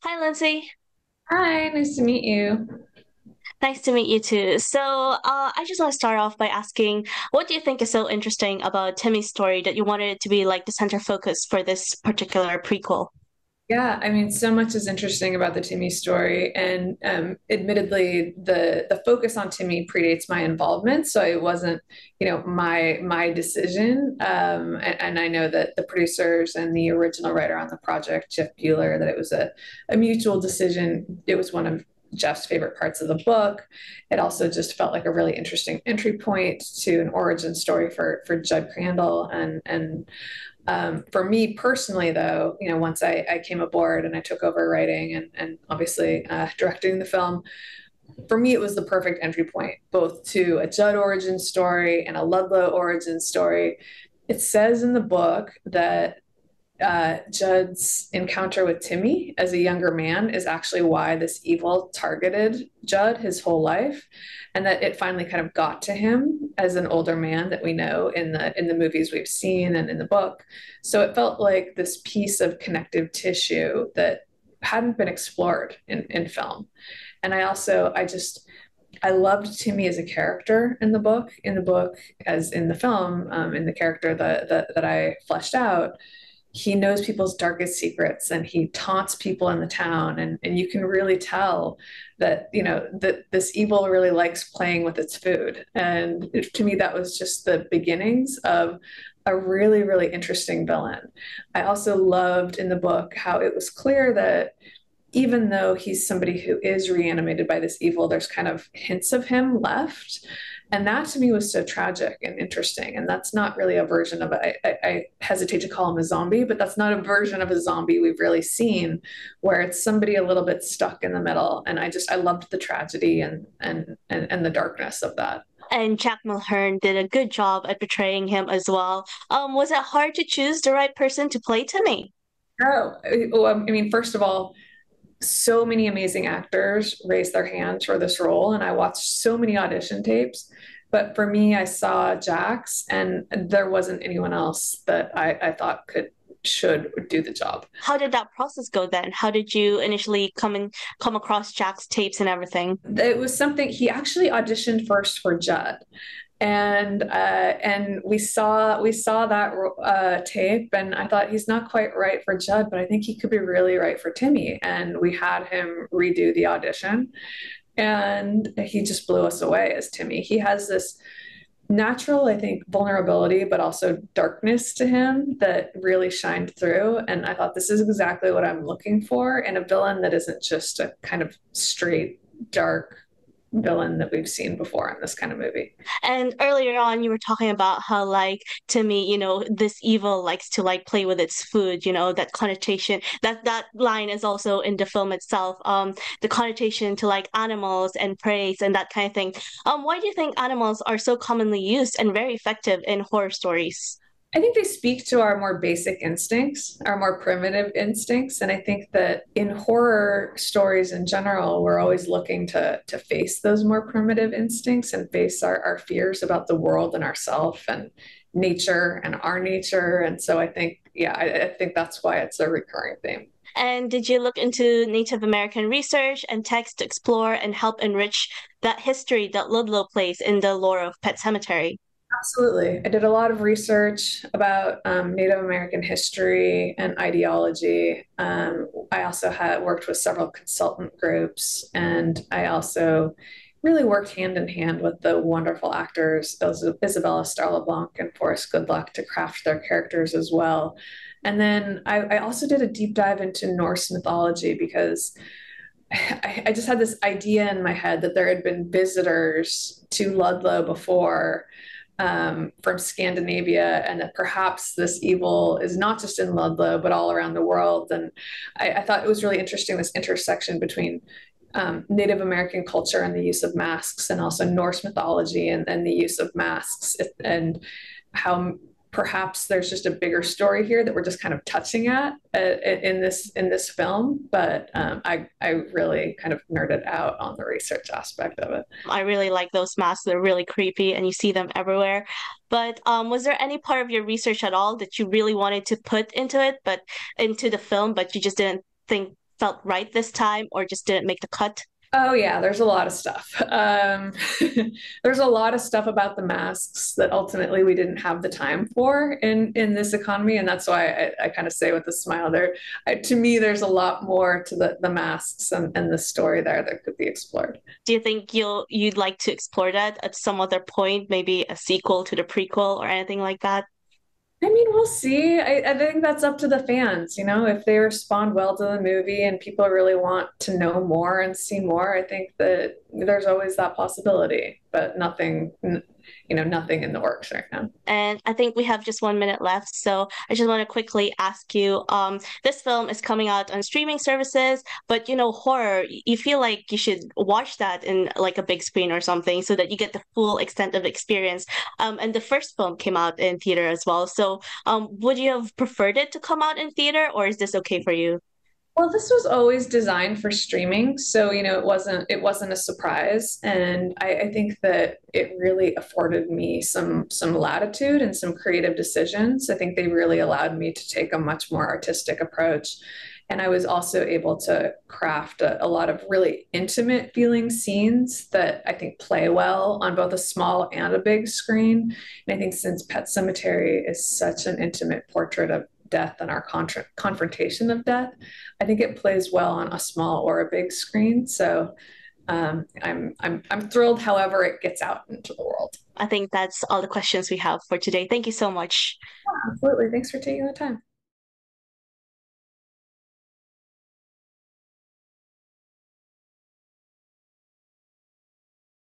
Hi, Lindsay. Hi, nice to meet you. Nice to meet you too. I just want to start off by asking, what do you think is so interesting about Timmy's story that you wanted it to be like the center focus for this particular prequel? Yeah, I mean, so much is interesting about the Timmy story, and admittedly, the focus on Timmy predates my involvement, so it wasn't, my decision. And I know that the producers and the original writer on the project, Jeff Bueller, that it was a mutual decision. It was one of Jeff's favorite parts of the book. It also just felt like a really interesting entry point to an origin story for Judd Crandall and for me personally, though, once I came aboard and I took over writing and obviously directing the film, for me, it was the perfect entry point, both to a Judd origin story and a Ludlow origin story. It says in the book that Judd's encounter with Timmy as a younger man is actually why this evil targeted Judd his whole life, and that it finally kind of got to him as an older man that we know in the movies we've seen and in the book. So it felt like this piece of connective tissue that hadn't been explored in film. And I loved Timmy as a character in the book as in the film, in the character that I fleshed out. He knows people's darkest secrets and he taunts people in the town, and you can really tell that that this evil really likes playing with its food. And to me, that was just the beginnings of a really, really interesting villain. I also loved in the book how it was clear that even though he's somebody who is reanimated by this evil, there's kind of hints of him left. And that to me was so tragic and interesting. And that's not really a version of, I hesitate to call him a zombie, but that's not a version of a zombie we've really seen, where it's somebody a little bit stuck in the middle. And I loved the tragedy and the darkness of that. And Jack Mulhern did a good job at portraying him as well. Was it hard to choose the right person to play Timmy? I mean, first of all, so many amazing actors raised their hands for this role, and I watched so many audition tapes. But for me, I saw Jax, and there wasn't anyone else that I thought should do the job. How did that process go then? How did you initially come across Jack's tapes and everything? It was something he actually auditioned first for Judd, and we saw that tape, and I thought he's not quite right for Judd, but I think he could be really right for Timmy, and we had him redo the audition, and he just blew us away as Timmy. He has this natural, I think, vulnerability, but also darkness to him that really shined through. And I thought this is exactly what I'm looking for in a villain that isn't just a kind of straight, dark villain that we've seen before in this kind of movie. And earlier on, you were talking about how, like, to me, this evil likes to like play with its food. That connotation. That line is also in the film itself. The connotation to like animals and prey and that kind of thing. Why do you think animals are so commonly used and very effective in horror stories? I think they speak to our more basic instincts, our more primitive instincts. And I think that in horror stories in general, we're always looking to face those more primitive instincts and face our fears about the world and ourself and nature and our nature. And so I think, yeah, I think that's why it's a recurring theme. And did you look into Native American research and text to explore and help enrich that history that Ludlow plays in the lore of Pet Sematary? Absolutely. I did a lot of research about Native American history and ideology. I also had worked with several consultant groups, and I also really worked hand in hand with the wonderful actors Isabella Starla Blanc and Forrest Goodluck to craft their characters as well. And then I also did a deep dive into Norse mythology because I just had this idea in my head that there had been visitors to Ludlow before, from Scandinavia, and that perhaps this evil is not just in Ludlow, but all around the world. And I thought it was really interesting, this intersection between Native American culture and the use of masks, and also Norse mythology and the use of masks, and how perhaps there's just a bigger story here that we're just kind of touching at in this film. But I really kind of nerded out on the research aspect of it. I really like those masks. They're really creepy and you see them everywhere. But was there any part of your research at all that you really wanted to put into it, but into the film, but you just didn't think felt right this time or just didn't make the cut? Oh yeah, there's a lot of stuff. There's a lot of stuff about the masks that ultimately we didn't have the time for in this economy, and that's why I kind of say with a smile there. To me, there's a lot more to the masks and the story there that could be explored. Do you think you'd like to explore that at some other point, maybe a sequel to the prequel or anything like that? I mean, we'll see. I think that's up to the fans, you know, if they respond well to the movie and people really want to know more and see more, I think that there's always that possibility, but nothing in the works right now. And I think we have just 1 minute left, so I just want to quickly ask you, this film is coming out on streaming services, but horror, you feel like you should watch that in like a big screen or something so that you get the full extent of the experience. And the first film came out in theater as well. So, would you have preferred it to come out in theater, or is this okay for you? Well, this was always designed for streaming, so it wasn't a surprise, and I think that it really afforded me some latitude and some creative decisions. I think they really allowed me to take a much more artistic approach, and I was also able to craft a lot of really intimate feeling scenes that I think play well on both a small and a big screen. And I think since Pet Cemetery is such an intimate portrait of death and our confrontation of death, I think it plays well on a small or a big screen. So I'm thrilled. However, it gets out into the world. I think that's all the questions we have for today. Thank you so much. Absolutely. Thanks for taking the time.